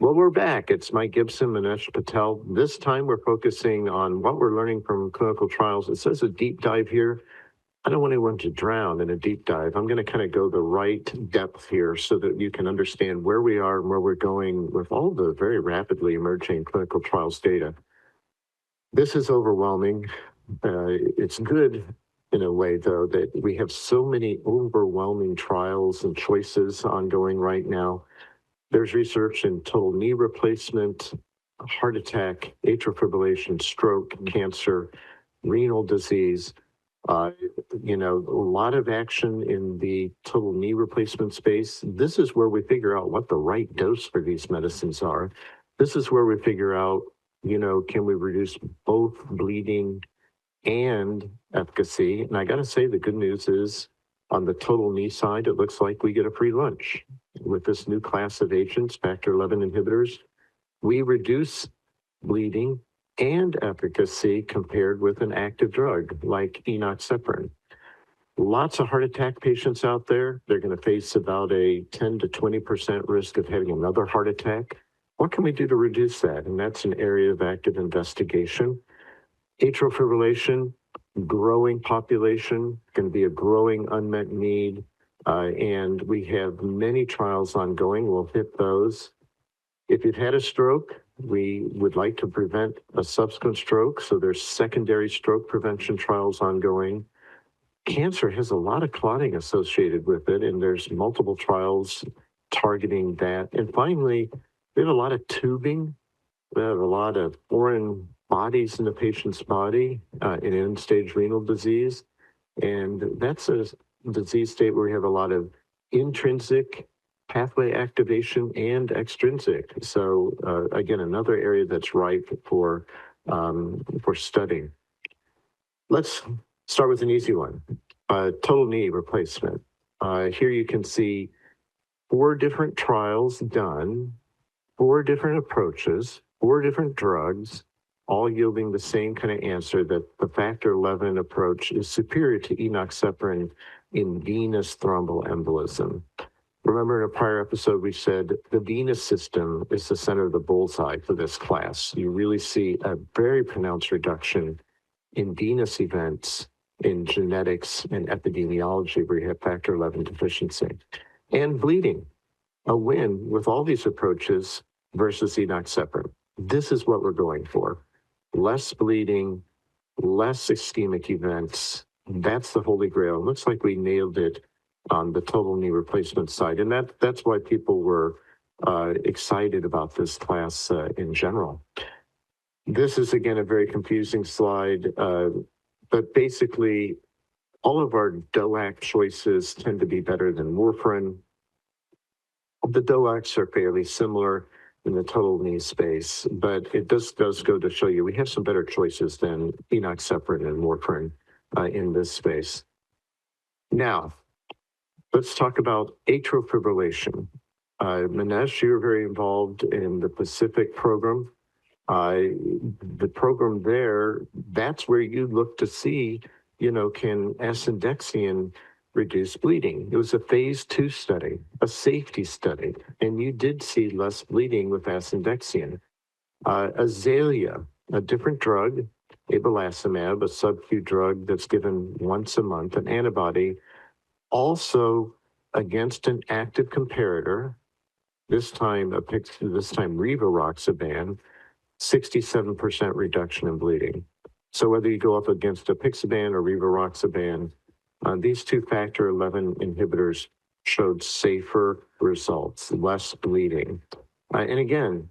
Well, we're back. It's Mike Gibson, Manesh Patel. This time we're focusing on what we're learning from clinical trials. It says a deep dive here. I don't want anyone to drown in a deep dive. I'm going to kind of go the right depth here so that you can understand where we are and where we're going with all the very rapidly emerging clinical trials data. This is overwhelming. It's good in a way, though, that we have so many overwhelming trials and choices ongoing right now. There's research in total knee replacement, heart attack, atrial fibrillation, stroke, cancer, renal disease. A lot of action in the total knee replacement space. This is where we figure out what the right dose for these medicines are. This is where we figure out, can we reduce both bleeding and efficacy? And I got to say, the good news is on the total knee side, it looks like we get a free lunch. With this new class of agents, factor 11 inhibitors, we reduce bleeding and efficacy compared with an active drug like enoxaparin. Lots of heart attack patients out there. They're going to face about a 10 to 20% risk of having another heart attack. What can we do to reduce that? And that's an area of active investigation. Atrial fibrillation, growing population, going to be a growing unmet need. And we have many trials ongoing. We'll hit those. If you've had a stroke, we would like to prevent a subsequent stroke. So there's secondary stroke prevention trials ongoing. Cancer has a lot of clotting associated with it, and there's multiple trials targeting that. And finally, we have a lot of tubing. We have a lot of foreign bodies in the patient's body in end-stage renal disease. And that's a disease state where we have a lot of intrinsic pathway activation and extrinsic. So again, another area that's ripe for studying. Let's start with an easy one, total knee replacement. Here you can see 4 different trials done, 4 different approaches, 4 different drugs, all yielding the same kind of answer that the factor 11 approach is superior to enoxaparin in venous thromboembolism. Remember in a prior episode, we said the venous system is the center of the bullseye for this class. You really see a very pronounced reduction in venous events in genetics and epidemiology where you have factor 11 deficiency. And bleeding, a win with all these approaches versus enoxaparin. This is what we're going for. Less bleeding, less ischemic events. That's the holy grail. It looks like we nailed it on the total knee replacement side. And that's why people were excited about this class in general. This is, again, a very confusing slide, but basically all of our DOAC choices tend to be better than warfarin. The DOACs are fairly similar in the total knee space, but it does go to show you we have some better choices than enoxaparin and warfarin in this space. Now, let's talk about atrial fibrillation. Manesh, you're very involved in the Pacific program. The program there, that's where you look to see, can asundexian reduce bleeding? It was a phase 2 study, a safety study, and you did see less bleeding with asundexian. Azalea, a different drug, abelacimab, a sub-Q drug that's given once a month, an antibody, also against an active comparator, this time rivaroxaban, 67% reduction in bleeding. So whether you go up against apixaban or rivaroxaban, these 2 factor 11 inhibitors showed safer results, less bleeding. And again,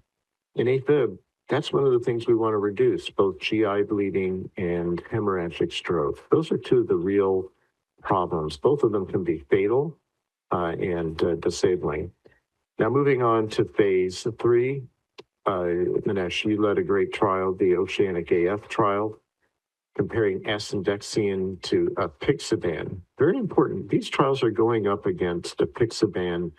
in AFib, that's one of the things we want to reduce, both GI bleeding and hemorrhagic stroke. Those are 2 of the real problems. Both of them can be fatal and disabling. Now, moving on to phase 3, Manesh, you led a great trial, the Oceanic AF trial, comparing asundexian to apixaban. Very important. These trials are going up against apixaban,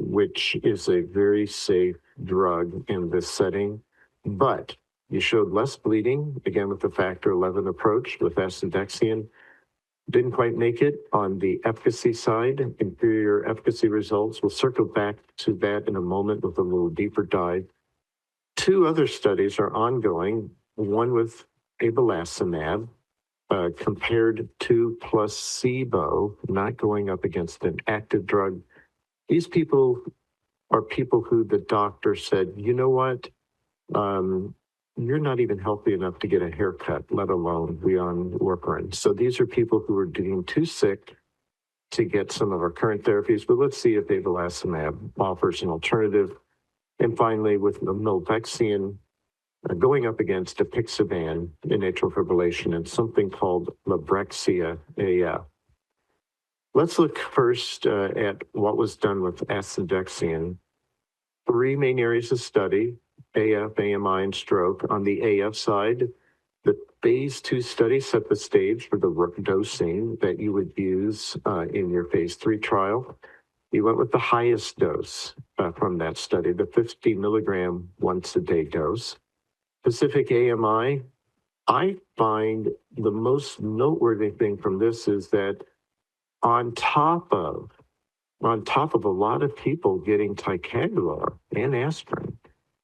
which is a very safe drug in this setting, but you showed less bleeding, again with the factor 11 approach with asundexian, Didn't quite make it on the efficacy side, inferior efficacy results. We'll circle back to that in a moment with a little deeper dive. Two other studies are ongoing, one with abelacimab, compared to placebo, not going up against an active drug. These people are people who the doctor said, you know what, you're not even healthy enough to get a haircut, let alone be on warfarin. So these are people who are deemed too sick to get some of our current therapies, but let's see if abelacimab offers an alternative. And finally, with the milvexian, going up against apixaban in atrial fibrillation and something called Librexia AF. Let's look first at what was done with asundexian. Three main areas of study: AF, AMI, and stroke. On the AF side, the phase 2 study set the stage for the dosing that you would use in your phase 3 trial. You went with the highest dose from that study, the 50 milligram once a day dose. Specific AMI, I find the most noteworthy thing from this is that on top of a lot of people getting ticagrelor and aspirin,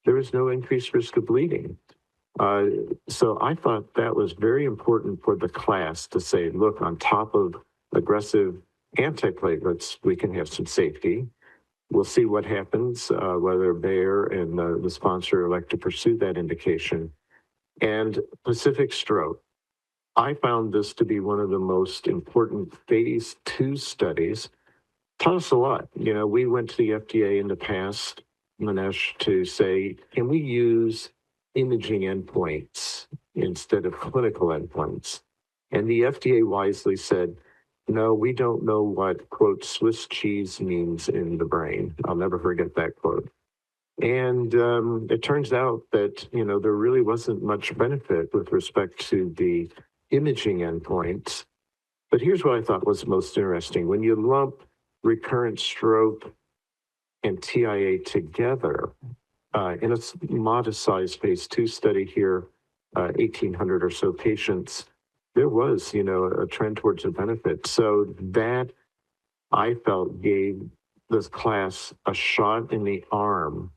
there was no increased risk of bleeding. So I thought that was very important for the class to say, look, on top of aggressive antiplatelets, we can have some safety. We'll see what happens, whether Bayer and the sponsor elect to pursue that indication. And Pacific Stroke, I found this to be one of the most important phase 2 studies. Taught us a lot. You know, we went to the FDA in the past, Manesh, to say, can we use imaging endpoints instead of clinical endpoints? And the FDA wisely said, no, we don't know what, quote, Swiss cheese means in the brain. I'll never forget that quote. And it turns out that, you know, there really wasn't much benefit with respect to the imaging endpoints. But here's what I thought was most interesting. When you lump recurrent stroke and TIA together in a modest-sized phase 2 study here, 1,800 or so patients, there was, you know, a trend towards a benefit. So that, I felt, gave this class a shot in the arm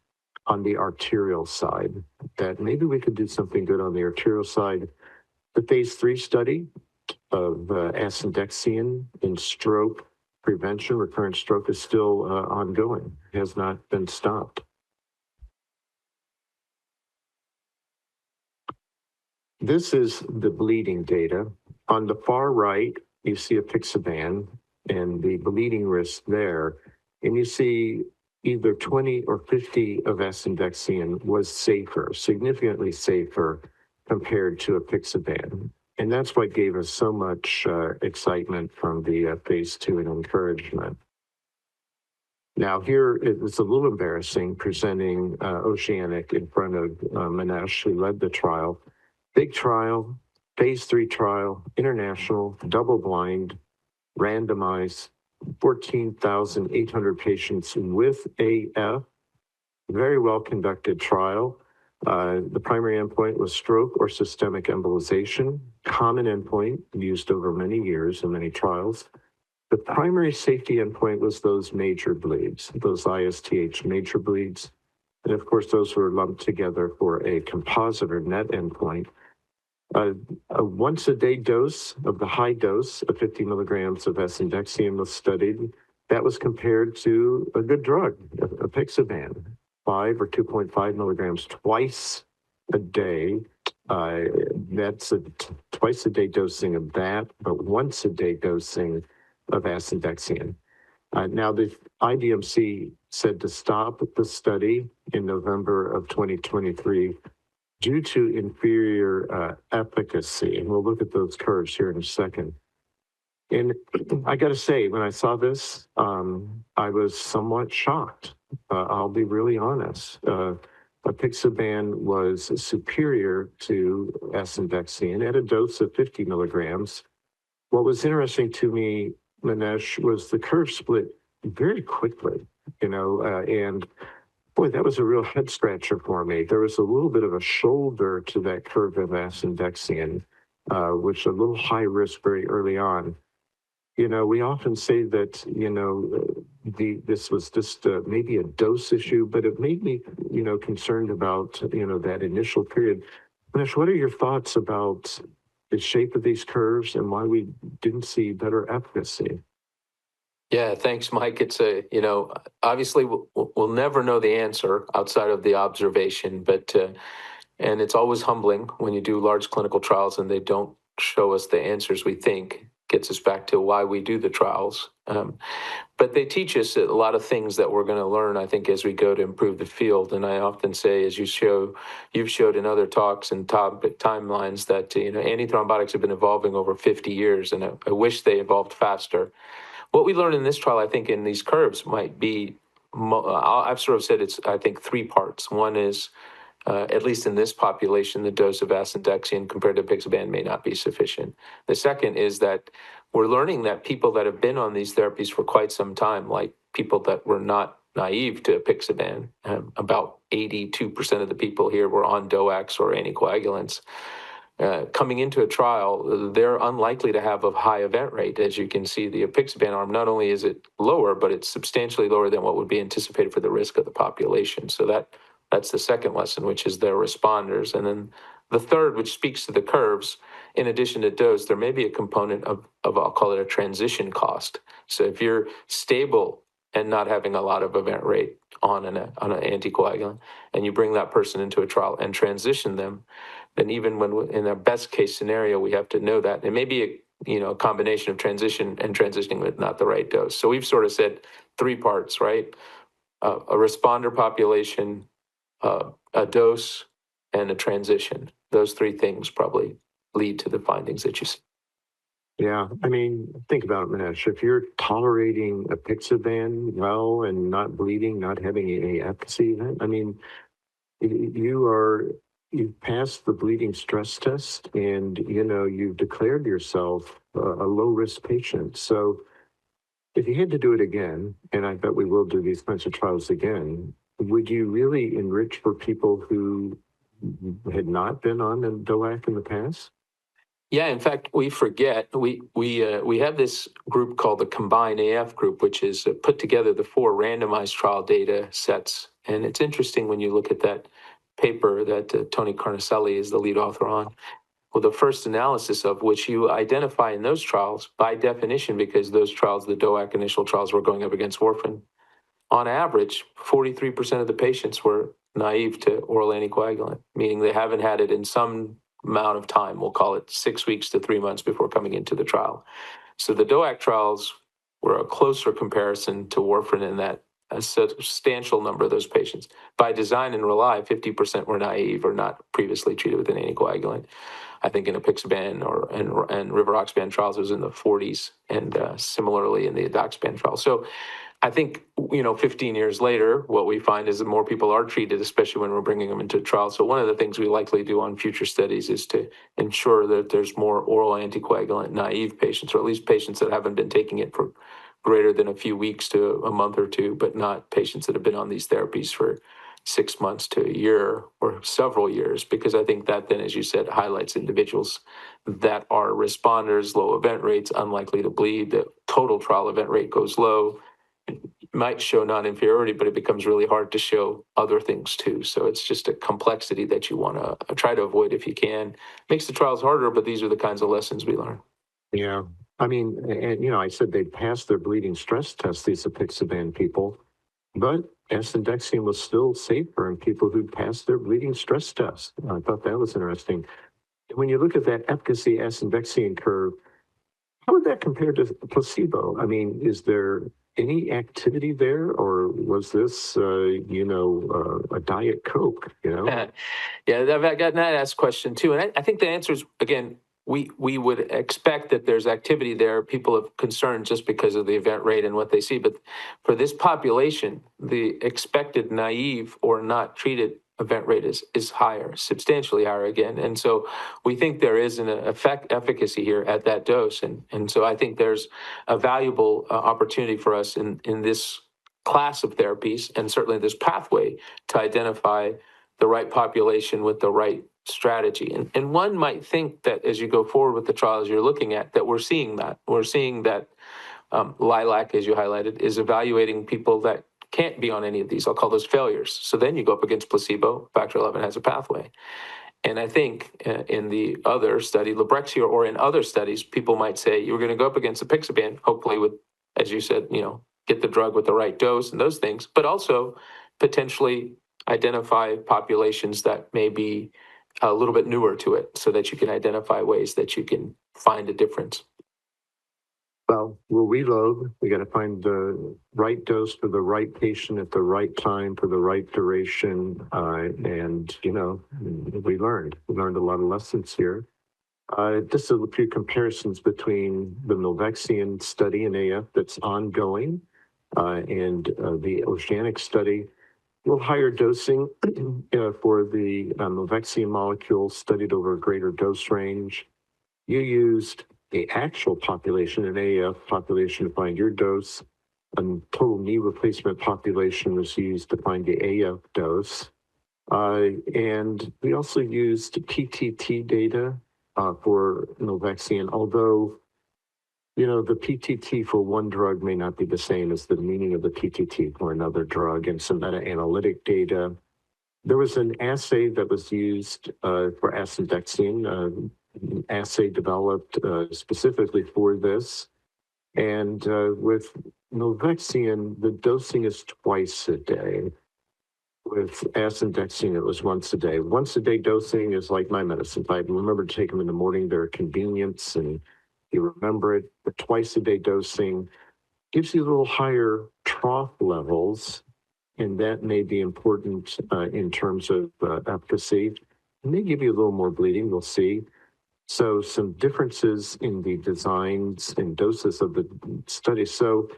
on the arterial side, that maybe we could do something good on the arterial side. The phase 3 study of asundexian in stroke prevention, recurrent stroke, is still ongoing, has not been stopped. This is the bleeding data. On the far right, you see apixaban and the bleeding risk there, and you see either 20 or 50 of asundexian was safer, significantly safer compared to apixaban. And that's what gave us so much excitement from the phase 2 and encouragement. Now here, it's a little embarrassing presenting Oceanic in front of Manesh, who led the trial. Big trial, phase 3 trial, international, double-blind, randomized, 14,800 patients with AF, very well-conducted trial. The primary endpoint was stroke or systemic embolization, common endpoint used over many years in many trials. The primary safety endpoint was those major bleeds, those ISTH major bleeds. And of course, those were lumped together for a composite or net endpoint. A once-a-day dose of the high dose of 50 milligrams of asundexian was studied. That was compared to a good drug, apixaban, 5 or 2.5 milligrams twice a day. That's a twice-a-day dosing of that, but once-a-day dosing of asundexian. Now, the IDMC said to stop the study in November of 2023 due to inferior efficacy. And we'll look at those curves here in a second. And I got to say, when I saw this, I was somewhat shocked. I'll be really honest. Apixaban was superior to asundexian at a dose of 50 milligrams. What was interesting to me, Manesh, was the curve split very quickly, you know, and boy, that was a real head scratcher for me. There was a little bit of a shoulder to that curve of asundexian, which a little high risk very early on. We often say that, this was just maybe a dose issue, but it made me, concerned about, that initial period. Manish, what are your thoughts about the shape of these curves and why we didn't see better efficacy? Yeah, thanks, Mike. It's obviously we'll never know the answer outside of the observation, and it's always humbling when you do large clinical trials and they don't show us the answers we think. Gets us back to why we do the trials. But they teach us a lot of things that we're going to learn, I think, as we go to improve the field. And I often say, as you've showed in other talks and topic timelines, that antithrombotics have been evolving over 50 years, and I wish they evolved faster. What we learned in this trial, I think, in these curves might be, I've sort of said it's, I think, three parts. One is, at least in this population, the dose of asundexian compared to apixaban may not be sufficient. The second is that we're learning that people that have been on these therapies for quite some time, like people that were not naive to apixaban, about 82% of the people here were on DOACs or anticoagulants, coming into a trial, they're unlikely to have a high event rate. As you can see, the apixaban arm, not only is it lower, but it's substantially lower than what would be anticipated for the risk of the population. So that's the second lesson, which is they're responders. And then the third, which speaks to the curves, in addition to dose, there may be a component of I'll call it a transition cost. So if you're stable and not having a lot of event rate on an anticoagulant, and you bring that person into a trial and transition them, then even when in our best case scenario, we have to know that it may be a combination of transition and transitioning with not the right dose. So we've sort of said three parts, right? A responder population, a dose, and a transition. Those three things probably lead to the findings that you see. Yeah, I mean, think about it, Manish. If you're tolerating apixaban well and not bleeding, not having any efficacy, I mean, you've passed the bleeding stress test, and you've declared yourself a low risk patient. So if you had to do it again, and I bet we will do these kinds of trials again, would you really enrich for people who had not been on a DOAC in the past? Yeah, in fact, we forget we have this group called the Combine AF group, which is put together the four randomized trial data sets, and it's interesting when you look at that paper that Tony Carnicelli is the lead author on. Well, the first analysis of which you identify in those trials by definition, because those trials, the DOAC initial trials, were going up against warfarin. On average, 43% of the patients were naive to oral anticoagulant, meaning they haven't had it in some amount of time. We'll call it 6 weeks to 3 months before coming into the trial. So the DOAC trials were a closer comparison to warfarin in that a substantial number of those patients, by design and rely, 50% were naive or not previously treated with an anticoagulant. I think in apixaban and rivaroxaban trials, it was in the 40s, and similarly in the edoxaban trial. So I think, 15 years later, what we find is that more people are treated, especially when we're bringing them into trial. So one of the things we likely do on future studies is to ensure that there's more oral anticoagulant naive patients, or at least patients that haven't been taking it for greater than a few weeks to a month or two, but not patients that have been on these therapies for 6 months to a year or several years, because I think that then, as you said, highlights individuals that are responders, low event rates, unlikely to bleed. The total trial event rate goes low. It might show non-inferiority, but it becomes really hard to show other things too. So it's just a complexity that you want to try to avoid if you can. Makes the trials harder, but these are the kinds of lessons we learn. Yeah. I mean, and I said they passed their bleeding stress test, these apixaban people, but asundexian was still safer in people who passed their bleeding stress test. I thought that was interesting. When you look at that efficacy asundexian curve, how would that compare to placebo? I mean, is there any activity there, or was this, a Diet Coke, Yeah, I've gotten that asked question too, and I think the answer is, again, we would expect that there's activity there. People have concern just because of the event rate and what they see, but for this population, the expected naive or not treated event rate is higher, substantially higher again, and so we think there is an efficacy here at that dose, and so I think there's a valuable opportunity for us in this class of therapies, and certainly this pathway, to identify the right population with the right strategy. And one might think that as you go forward with the trials you're looking at, that we're seeing that. We're seeing that LILAC, as you highlighted, is evaluating people that can't be on any of these. I'll call those failures. So then you go up against placebo. Factor 11 has a pathway. And I think in the other study, Librexia, or in other studies, people might say you're going to go up against apixaban, hopefully with, as you said, get the drug with the right dose and those things, but also potentially identify populations that may be a little bit newer to it so that you can identify ways that you can find a difference. Well, we'll reload. We got to find the right dose for the right patient at the right time for the right duration. And, we learned a lot of lessons here. Just a few comparisons between the milvexian study in AF that's ongoing and the Oceanic study. A little higher dosing for the milvexian molecule studied over a greater dose range. You used the actual population, an AF population, to find your dose. A total knee replacement population was used to find the AF dose. And we also used PTT data for milvexian, although, the PTT for one drug may not be the same as the meaning of the PTT for another drug, and some meta-analytic data. There was an assay that was used for asundexian, assay developed specifically for this. And with milvexian, the dosing is twice a day. With asundexian, it was once a day. Once a day dosing is like my medicine. If I remember to take them in the morning, they're a convenience and you remember it. The twice a day dosing gives you a little higher trough levels, and that may be important in terms of efficacy. It may give you a little more bleeding, we'll see. So some differences in the designs and doses of the study. So,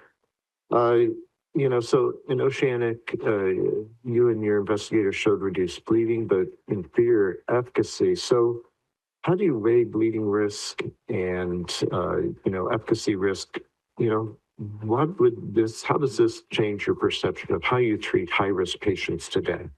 so in Oceanic, you and your investigator showed reduced bleeding, but inferior efficacy. So how do you weigh bleeding risk and, efficacy risk? How does this change your perception of how you treat high-risk patients today?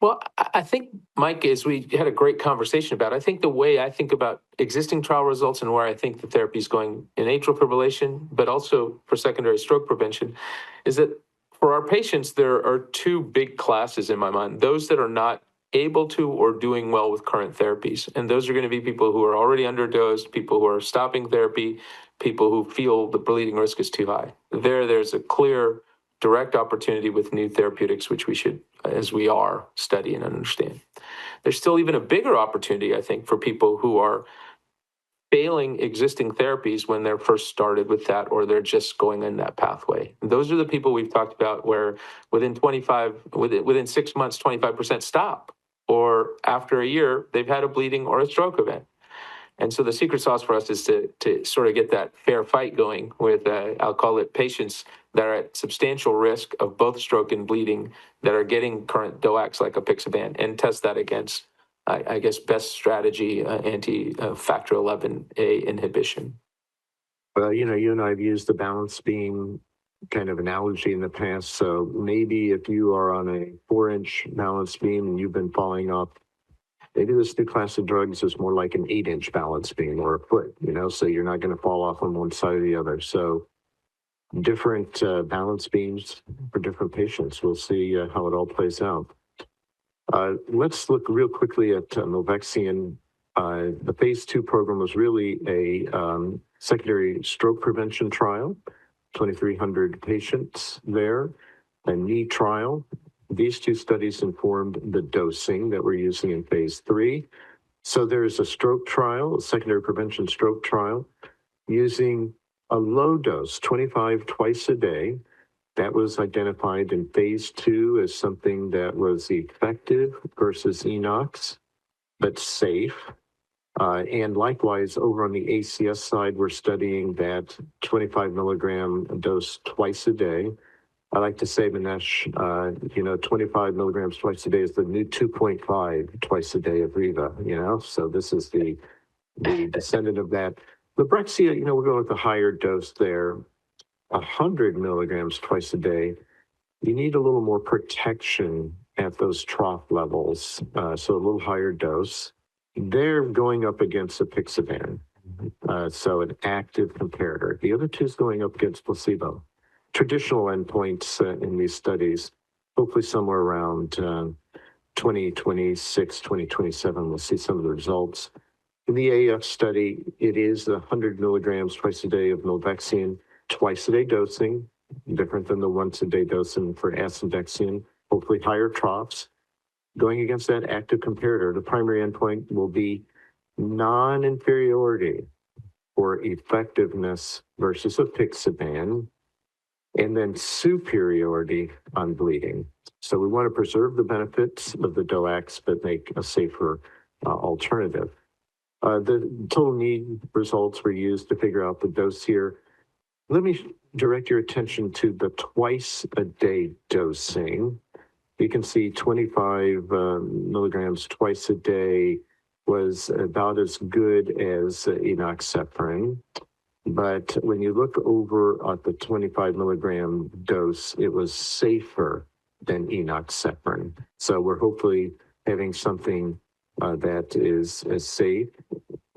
Well, I think, Mike, as we had a great conversation about, I think the way I think about existing trial results and where I think the therapy is going in atrial fibrillation, but also for secondary stroke prevention, is that for our patients, there are two big classes in my mind. Those that are not able to or doing well with current therapies. And those are going to be people who are already underdosed, people who are stopping therapy, people who feel the bleeding risk is too high. There's a clear direct opportunity with new therapeutics, which we should, as we are, study and understand. There's still even a bigger opportunity, I think, for people who are failing existing therapies when they're first started with that, or they're just going in that pathway. And those are the people we've talked about where within 6 months, 25% stop, or after a year, they've had a bleeding or a stroke event. And so the secret sauce for us is to sort of get that fair fight going with, I'll call it, patients that are at substantial risk of both stroke and bleeding that are getting current DOACs like apixaban, and test that against, I guess, best strategy, anti-factor 11A inhibition. Well, you and I have used the balance beam kind of analogy in the past. So maybe if you are on a 4-inch balance beam and you've been falling off, maybe this new class of drugs is more like an 8-inch balance beam or a foot, so you're not going to fall off on one side or the other. So different balance beams for different patients. We'll see how it all plays out. Let's look real quickly at milvexian. The phase 2 program was really a secondary stroke prevention trial, 2,300 patients there, a knee trial. These two studies informed the dosing that we're using in phase 3. So there's a stroke trial, a secondary prevention stroke trial, using a low dose, 25 twice a day. That was identified in phase 2 as something that was effective versus Enox, but safe. And likewise, over on the ACS side, we're studying that 25 milligram dose twice a day. I like to say, Manesh, 25 milligrams twice a day is the new 2.5 twice a day of Riva, So this is the descendant of that. Librexia, we're going with a higher dose there, 100 milligrams twice a day. You need a little more protection at at those trough levels, so a little higher dose, they're going up against apixaban, so an active comparator. The other two is going up against placebo. Traditional endpoints in these studies, hopefully somewhere around 2026, 2027, we'll see some of the results. In the AF study, it is 100 milligrams twice a day of milvexian, twice a day dosing, different than the once a day dosing for asundexian, hopefully higher troughs. Going against that active comparator, the primary endpoint will be non-inferiority or effectiveness versus apixaban, and then superiority on bleeding. So we want to preserve the benefits of the DOACs, but make a safer alternative. The total need results were used to figure out the dose here. Let me direct your attention to the twice a day dosing. You can see 25 milligrams twice a day was about as good as enoxaparin. But when you look over at the 25 milligram dose, it was safer than enoxaparin. So we're hopefully having something that is as safe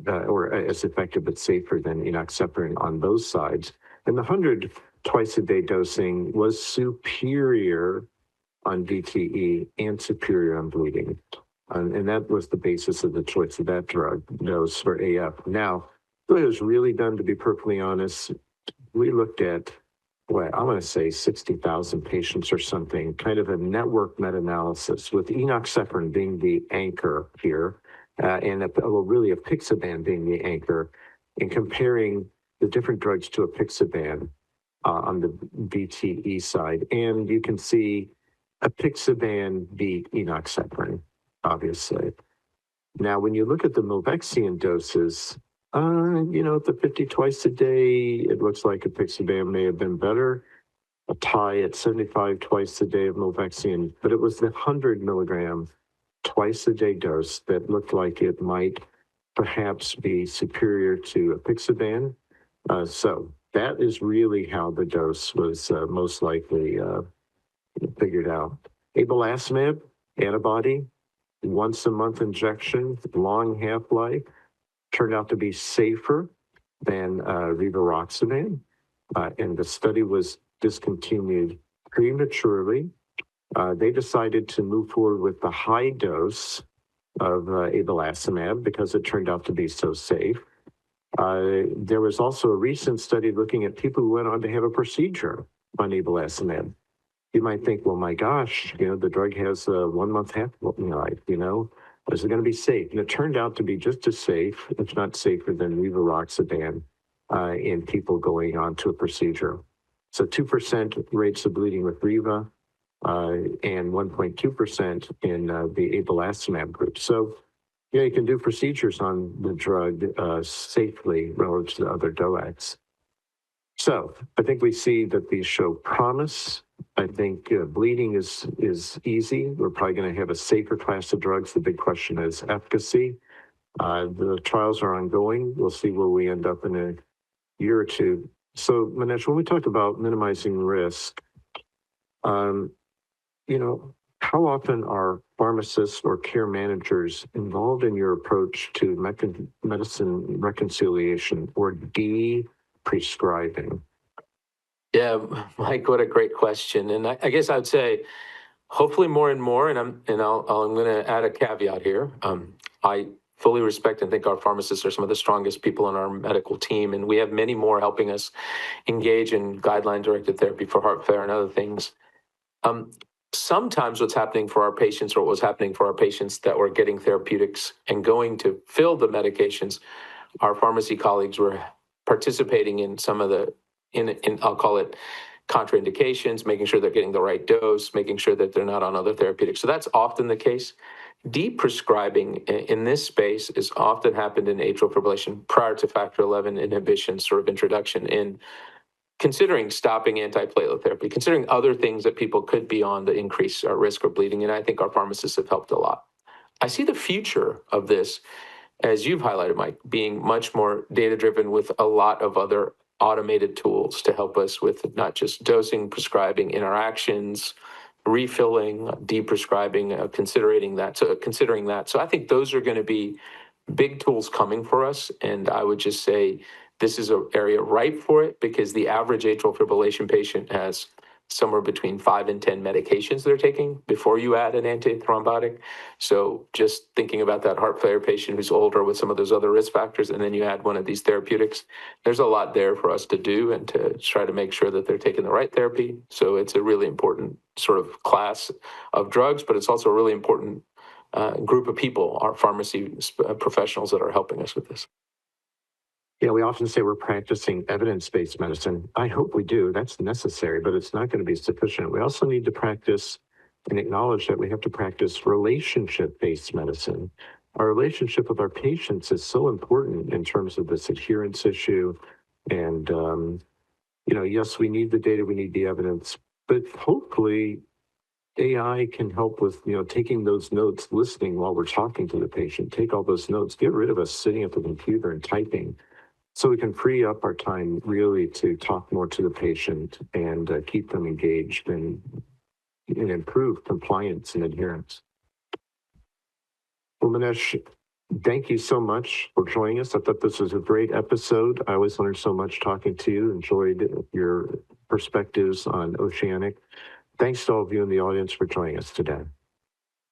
or as effective but safer than enoxaparin on those sides. And the 100 twice a day dosing was superior on VTE and superior on bleeding. And that was the basis of the choice of that drug dose for AF. Now, it was really done, to be perfectly honest, we looked at, well, I'm going to say 60,000 patients or something, kind of a network meta-analysis with enoxaparin being the anchor here, and really apixaban being the anchor, and comparing the different drugs to apixaban on the VTE side. And you can see apixaban beat enoxaparin, obviously. Now, when you look at the milvexian doses, the 50 twice a day, it looks like apixaban may have been better. A tie at 75 twice a day of milvexian, but it was the 100 milligram twice a day dose that looked like it might perhaps be superior to apixaban. So that is really how the dose was most likely figured out. Abelacimab, antibody, once a month injection, long half-life, turned out to be safer than rivaroxaban, and the study was discontinued prematurely. They decided to move forward with the high dose of abelacimab because it turned out to be so safe. There was also a recent study looking at people who went on to have a procedure on abelacimab. You might think, well, my gosh, the drug has a 1 month half-life, is it going to be safe? And it turned out to be just as safe, if not safer, than rivaroxaban in people going on to a procedure. So 2% rates of bleeding with Riva and 1.2% in the abelacimab group. So, you can do procedures on the drug safely relative to the other DOACs. So I think we see that these show promise. I think bleeding is easy. We're probably going to have a safer class of drugs. The big question is efficacy. The trials are ongoing. We'll see where we end up in a year or two. So, Manesh, when we talk about minimizing risk, how often are pharmacists or care managers involved in your approach to medicine reconciliation or de-prescribing? Yeah, Mike, what a great question. And I guess I'd say hopefully more and more, and I'm going to add a caveat here. I fully respect and think our pharmacists are some of the strongest people on our medical team, and we have many more helping us engage in guideline-directed therapy for heart failure and other things. Sometimes what's happening for our patients, or what was happening for our patients that were getting therapeutics and going to fill the medications, our pharmacy colleagues were participating in some of the, I'll call it contraindications, making sure they're getting the right dose, making sure that they're not on other therapeutics. So that's often the case. De-prescribing in this space is often happened in atrial fibrillation prior to factor 11 inhibition sort of introduction in considering stopping antiplatelet therapy, considering other things that people could be on to increase our risk of bleeding. And I think our pharmacists have helped a lot. I see the future of this, as you've highlighted, Mike, being much more data-driven with a lot of other automated tools to help us with not just dosing, prescribing, interactions, refilling, deprescribing, considering that. So I think those are going to be big tools coming for us. And I would just say this is an area ripe for it because the average atrial fibrillation patient has somewhere between 5 and 10 medications they're taking before you add an antithrombotic. So just thinking about that heart failure patient who's older with some of those other risk factors, and then you add one of these therapeutics, there's a lot there for us to do and to try to make sure that they're taking the right therapy. So it's a really important sort of class of drugs, but it's also a really important group of people, our pharmacy professionals that are helping us with this. Yeah, we often say we're practicing evidence-based medicine. I hope we do. That's necessary, but it's not going to be sufficient. We also need to practice and acknowledge that we have to practice relationship-based medicine. Our relationship with our patients is so important in terms of this adherence issue. And, yes, we need the data, we need the evidence, but hopefully AI can help with, taking those notes, listening while we're talking to the patient, take all those notes, get rid of us sitting at the computer and typing. So we can free up our time really to talk more to the patient and keep them engaged and improve compliance and adherence. Well, Manesh, thank you so much for joining us. I thought this was a great episode. I always learned so much talking to you, enjoyed your perspectives on oceanic. Thanks to all of you in the audience for joining us today.